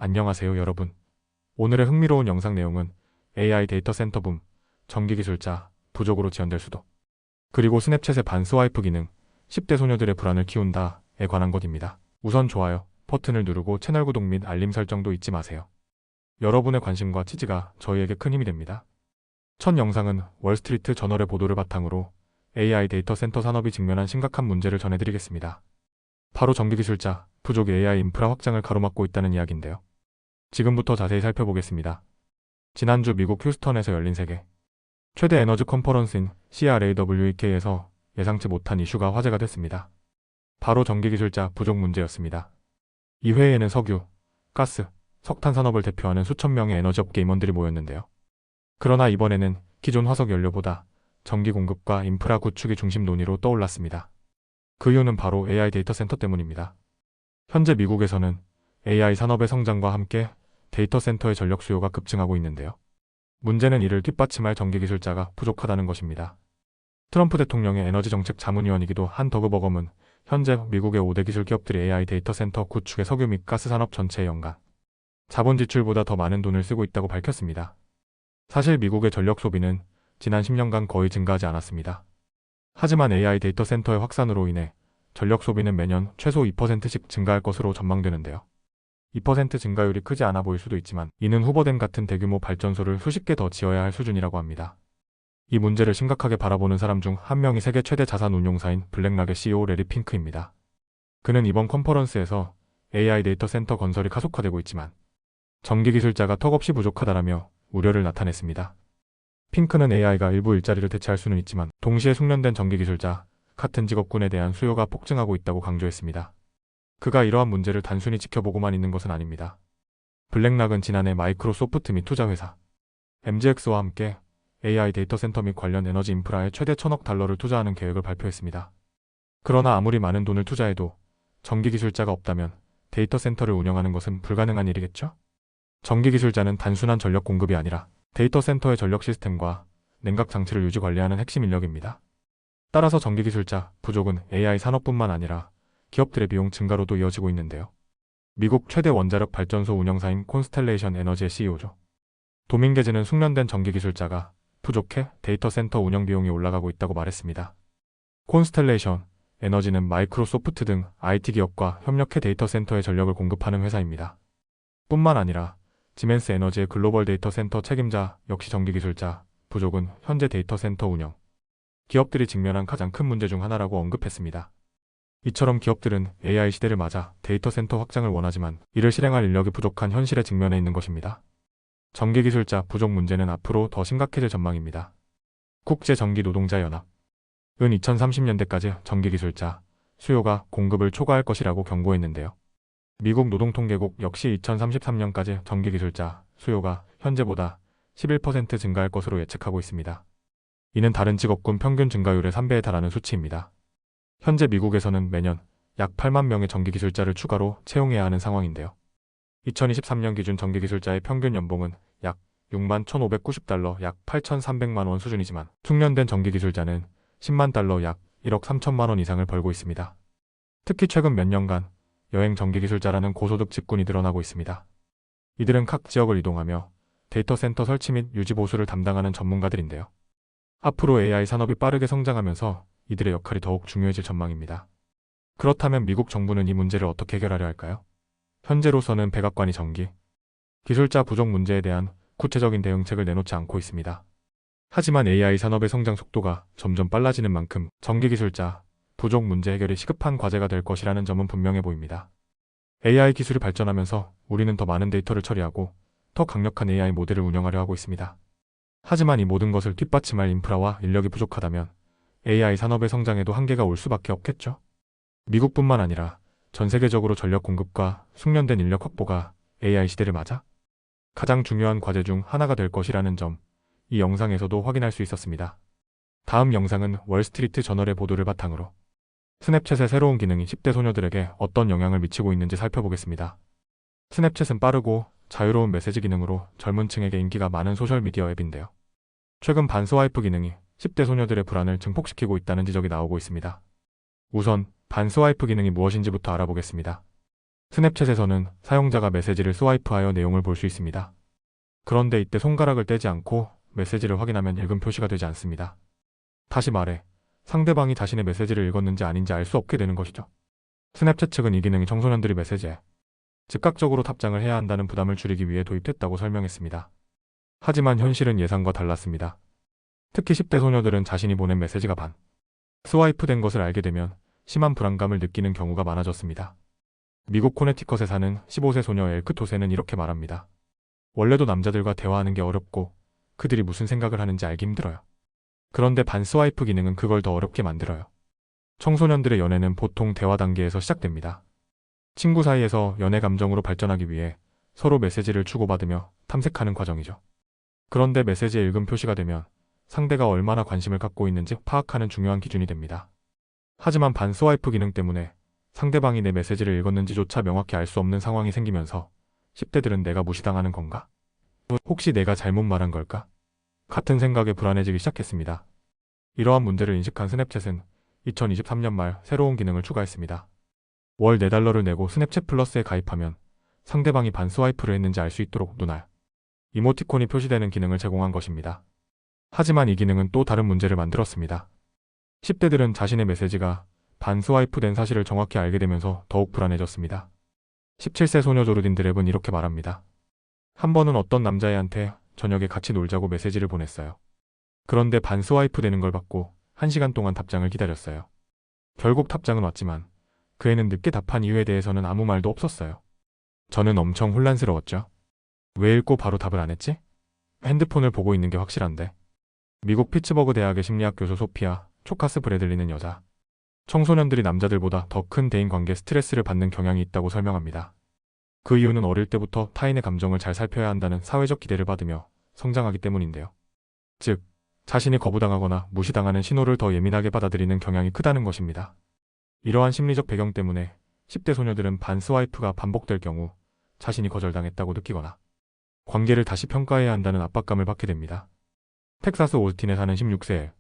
안녕하세요 여러분. 오늘의 흥미로운 영상 내용은 AI 데이터 센터 붐, 전기 기술자 부족으로 지연될 수도, 그리고 스냅챗의 반스와이프 기능, 10대 소녀들의 불안을 키운다에 관한 것입니다. 우선 좋아요 버튼을 누르고 채널 구독 및 알림 설정도 잊지 마세요. 여러분의 관심과 지지가 저희에게 큰 힘이 됩니다. 첫 영상은 월스트리트 저널의 보도를 바탕으로 AI 데이터 센터 산업이 직면한 심각한 문제를 전해드리겠습니다. 바로 전기 기술자 부족 AI 인프라 확장을 가로막고 있다는 이야기인데요. 지금부터 자세히 살펴보겠습니다. 지난주 미국 휴스턴에서 열린 세계 최대 에너지 컨퍼런스인 CRAWEK에서 예상치 못한 이슈가 화제가 됐습니다. 바로 전기 기술자 부족 문제였습니다. 이 회의에는 석유, 가스, 석탄 산업을 대표하는 수천 명의 에너지업계 임원들이 모였는데요. 그러나 이번에는 기존 화석 연료보다 전기 공급과 인프라 구축이 중심 논의로 떠올랐습니다. 그 이유는 바로 AI 데이터 센터 때문입니다. 현재 미국에서는 AI 산업의 성장과 함께 데이터 센터의 전력 수요가 급증하고 있는데요. 문제는 이를 뒷받침할 전기 기술자가 부족하다는 것입니다. 트럼프 대통령의 에너지 정책 자문위원이기도 한 더그 버검은 현재 미국의 5대 기술 기업들이 AI 데이터 센터 구축에 석유 및 가스 산업 전체의 연간 자본 지출보다 더 많은 돈을 쓰고 있다고 밝혔습니다. 사실 미국의 전력 소비는 지난 10년간 거의 증가하지 않았습니다. 하지만 AI 데이터 센터의 확산으로 인해 전력 소비는 매년 최소 2%씩 증가할 것으로 전망되는데요. 2% 증가율이 크지 않아 보일 수도 있지만 이는 후보댐 같은 대규모 발전소를 수십 개 더 지어야 할 수준이라고 합니다. 이 문제를 심각하게 바라보는 사람 중 한 명이 세계 최대 자산 운용사인 블랙락의 CEO 레리 핑크입니다. 그는 이번 컨퍼런스에서 AI 데이터 센터 건설이 가속화되고 있지만 전기 기술자가 턱없이 부족하다라며 우려를 나타냈습니다. 핑크는 AI가 일부 일자리를 대체할 수는 있지만 동시에 숙련된 전기 기술자 같은 직업군에 대한 수요가 폭증하고 있다고 강조했습니다. 그가 이러한 문제를 단순히 지켜보고만 있는 것은 아닙니다. 블랙락은 지난해 마이크로소프트 및 투자회사 MGX와 함께 AI 데이터 센터 및 관련 에너지 인프라에 최대 1,000억 달러를 투자하는 계획을 발표했습니다. 그러나 아무리 많은 돈을 투자해도 전기 기술자가 없다면 데이터 센터를 운영하는 것은 불가능한 일이겠죠? 전기 기술자는 단순한 전력 공급이 아니라 데이터 센터의 전력 시스템과 냉각 장치를 유지 관리하는 핵심 인력입니다. 따라서 전기 기술자 부족은 AI 산업뿐만 아니라 기업들의 비용 증가로도 이어지고 있는데요. 미국 최대 원자력 발전소 운영사인 콘스텔레이션 에너지의 CEO죠. 도밍게즈는 숙련된 전기 기술자가 부족해 데이터 센터 운영 비용이 올라가고 있다고 말했습니다. 콘스텔레이션 에너지는 마이크로소프트 등 IT 기업과 협력해 데이터 센터에 전력을 공급하는 회사입니다. 뿐만 아니라 지멘스 에너지의 글로벌 데이터 센터 책임자 역시 전기 기술자 부족은 현재 데이터 센터 운영 기업들이 직면한 가장 큰 문제 중 하나라고 언급했습니다. 이처럼 기업들은 AI 시대를 맞아 데이터 센터 확장을 원하지만 이를 실행할 인력이 부족한 현실에 직면해 있는 것입니다. 전기 기술자 부족 문제는 앞으로 더 심각해질 전망입니다. 국제전기노동자연합은 2030년대까지 전기 기술자 수요가 공급을 초과할 것이라고 경고했는데요. 미국 노동통계국 역시 2033년까지 전기 기술자 수요가 현재보다 11% 증가할 것으로 예측하고 있습니다. 이는 다른 직업군 평균 증가율의 3배에 달하는 수치입니다. 현재 미국에서는 매년 약 8만 명의 전기 기술자를 추가로 채용해야 하는 상황인데요. 2023년 기준 전기 기술자의 평균 연봉은 약 6만 1,590달러 약 8,300만 원 수준이지만 숙련된 전기 기술자는 10만 달러 약 1억 3천만 원 이상을 벌고 있습니다. 특히 최근 몇 년간 여행 전기 기술자라는 고소득 직군이 늘어나고 있습니다. 이들은 각 지역을 이동하며 데이터 센터 설치 및 유지 보수를 담당하는 전문가들인데요. 앞으로 AI 산업이 빠르게 성장하면서 이들의 역할이 더욱 중요해질 전망입니다. 그렇다면 미국 정부는 이 문제를 어떻게 해결하려 할까요? 현재로서는 백악관이 전기 기술자 부족 문제에 대한 구체적인 대응책을 내놓지 않고 있습니다. 하지만 AI 산업의 성장 속도가 점점 빨라지는 만큼 전기 기술자 부족 문제 해결이 시급한 과제가 될 것이라는 점은 분명해 보입니다. AI 기술이 발전하면서 우리는 더 많은 데이터를 처리하고 더 강력한 AI 모델을 운영하려 하고 있습니다. 하지만 이 모든 것을 뒷받침할 인프라와 인력이 부족하다면 AI 산업의 성장에도 한계가 올 수밖에 없겠죠. 미국뿐만 아니라 전 세계적으로 전력 공급과 숙련된 인력 확보가 AI 시대를 맞아 가장 중요한 과제 중 하나가 될 것이라는 점, 이 영상에서도 확인할 수 있었습니다. 다음 영상은 월스트리트 저널의 보도를 바탕으로 스냅챗의 새로운 기능이 10대 소녀들에게 어떤 영향을 미치고 있는지 살펴보겠습니다. 스냅챗은 빠르고 자유로운 메시지 기능으로 젊은 층에게 인기가 많은 소셜미디어 앱인데요. 최근 반스와이프 기능이 10대 소녀들의 불안을 증폭시키고 있다는 지적이 나오고 있습니다. 우선 반스와이프 기능이 무엇인지부터 알아보겠습니다. 스냅챗에서는 사용자가 메시지를 스와이프하여 내용을 볼 수 있습니다. 그런데 이때 손가락을 떼지 않고 메시지를 확인하면 읽음 표시가 되지 않습니다. 다시 말해 상대방이 자신의 메시지를 읽었는지 아닌지 알 수 없게 되는 것이죠. 스냅챗 측은 이 기능이 청소년들이 메시지에 즉각적으로 답장을 해야 한다는 부담을 줄이기 위해 도입됐다고 설명했습니다. 하지만 현실은 예상과 달랐습니다. 특히 10대 소녀들은 자신이 보낸 메시지가 스와이프된 것을 알게 되면 심한 불안감을 느끼는 경우가 많아졌습니다. 미국 코네티컷에 사는 15세 소녀 엘크토세는 이렇게 말합니다. 원래도 남자들과 대화하는 게 어렵고 그들이 무슨 생각을 하는지 알기 힘들어요. 그런데 반스와이프 기능은 그걸 더 어렵게 만들어요. 청소년들의 연애는 보통 대화 단계에서 시작됩니다. 친구 사이에서 연애 감정으로 발전하기 위해 서로 메시지를 주고받으며 탐색하는 과정이죠. 그런데 메시지에 읽음 표시가 되면 상대가 얼마나 관심을 갖고 있는지 파악하는 중요한 기준이 됩니다. 하지만 반스와이프 기능 때문에 상대방이 내 메시지를 읽었는지조차 명확히 알 수 없는 상황이 생기면서 10대들은 내가 무시당하는 건가? 혹시 내가 잘못 말한 걸까? 같은 생각에 불안해지기 시작했습니다. 이러한 문제를 인식한 스냅챗은 2023년 말 새로운 기능을 추가했습니다. 월 $4를 내고 스냅챗 플러스에 가입하면 상대방이 반스와이프를 했는지 알 수 있도록 눈알, 이모티콘이 표시되는 기능을 제공한 것입니다. 하지만 이 기능은 또 다른 문제를 만들었습니다. 10대들은 자신의 메시지가 반스와이프된 사실을 정확히 알게 되면서 더욱 불안해졌습니다. 17세 소녀 조르딘 드랩은 이렇게 말합니다. 한 번은 어떤 남자애한테 저녁에 같이 놀자고 메시지를 보냈어요. 그런데 반스와이프 되는 걸 받고 1시간 동안 답장을 기다렸어요. 결국 답장은 왔지만 그 애는 늦게 답한 이유에 대해서는 아무 말도 없었어요. 저는 엄청 혼란스러웠죠. 왜 읽고 바로 답을 안 했지? 핸드폰을 보고 있는 게 확실한데. 미국 피츠버그 대학의 심리학 교수 소피아 초카스 브래들리는 여자, 청소년들이 남자들보다 더 큰 대인관계 스트레스를 받는 경향이 있다고 설명합니다. 그 이유는 어릴 때부터 타인의 감정을 잘 살펴야 한다는 사회적 기대를 받으며 성장하기 때문인데요. 즉, 자신이 거부당하거나 무시당하는 신호를 더 예민하게 받아들이는 경향이 크다는 것입니다. 이러한 심리적 배경 때문에 10대 소녀들은 반스와이프가 반복될 경우 자신이 거절당했다고 느끼거나 관계를 다시 평가해야 한다는 압박감을 받게 됩니다. 텍사스 올틴에 사는 16세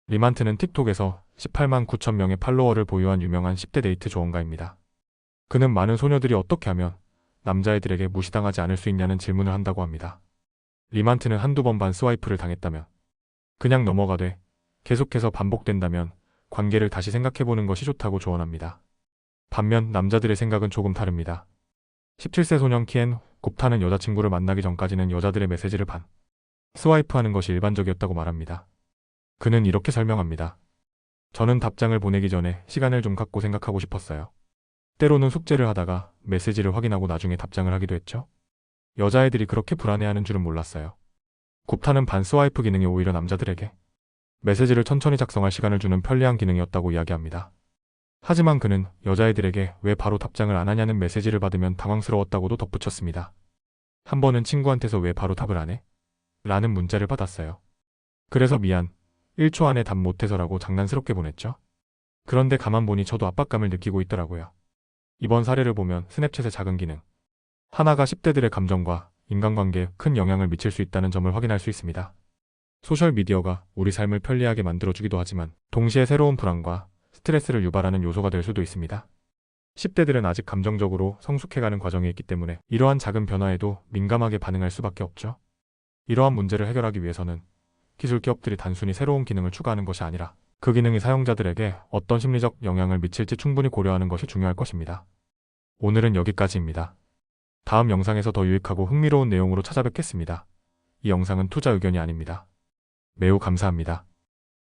리만트는 틱톡에서 18만 9천 명의 팔로워를 보유한 유명한 10대 데이트 조언가입니다. 그는 많은 소녀들이 어떻게 하면 남자애들에게 무시당하지 않을 수 있냐는 질문을 한다고 합니다. 리만트는 한두 번 반스와이프를 당했다면 그냥 넘어가되 계속해서 반복된다면 관계를 다시 생각해보는 것이 좋다고 조언합니다. 반면 남자들의 생각은 조금 다릅니다. 17세 소년 키엔 굽타는 여자친구를 만나기 전까지는 여자들의 메시지를 스와이프하는 것이 일반적이었다고 말합니다. 그는 이렇게 설명합니다. 저는 답장을 보내기 전에 시간을 좀 갖고 생각하고 싶었어요. 때로는 숙제를 하다가 메시지를 확인하고 나중에 답장을 하기도 했죠. 여자애들이 그렇게 불안해하는 줄은 몰랐어요. 굽타는 반스와이프 기능이 오히려 남자들에게 메시지를 천천히 작성할 시간을 주는 편리한 기능이었다고 이야기합니다. 하지만 그는 여자애들에게 왜 바로 답장을 안 하냐는 메시지를 받으면 당황스러웠다고도 덧붙였습니다. 한 번은 친구한테서 왜 바로 답을 안 해? 라는 문자를 받았어요. 그래서 미안, 1초 안에 답 못해서라고 장난스럽게 보냈죠. 그런데 가만 보니 저도 압박감을 느끼고 있더라고요. 이번 사례를 보면 스냅챗의 작은 기능 하나가 10대들의 감정과 인간관계에 큰 영향을 미칠 수 있다는 점을 확인할 수 있습니다. 소셜미디어가 우리 삶을 편리하게 만들어주기도 하지만 동시에 새로운 불안과 스트레스를 유발하는 요소가 될 수도 있습니다. 10대들은 아직 감정적으로 성숙해가는 과정에 있기 때문에 이러한 작은 변화에도 민감하게 반응할 수밖에 없죠. 이러한 문제를 해결하기 위해서는 기술 기업들이 단순히 새로운 기능을 추가하는 것이 아니라 그 기능이 사용자들에게 어떤 심리적 영향을 미칠지 충분히 고려하는 것이 중요할 것입니다. 오늘은 여기까지입니다. 다음 영상에서 더 유익하고 흥미로운 내용으로 찾아뵙겠습니다. 이 영상은 투자 의견이 아닙니다. 매우 감사합니다.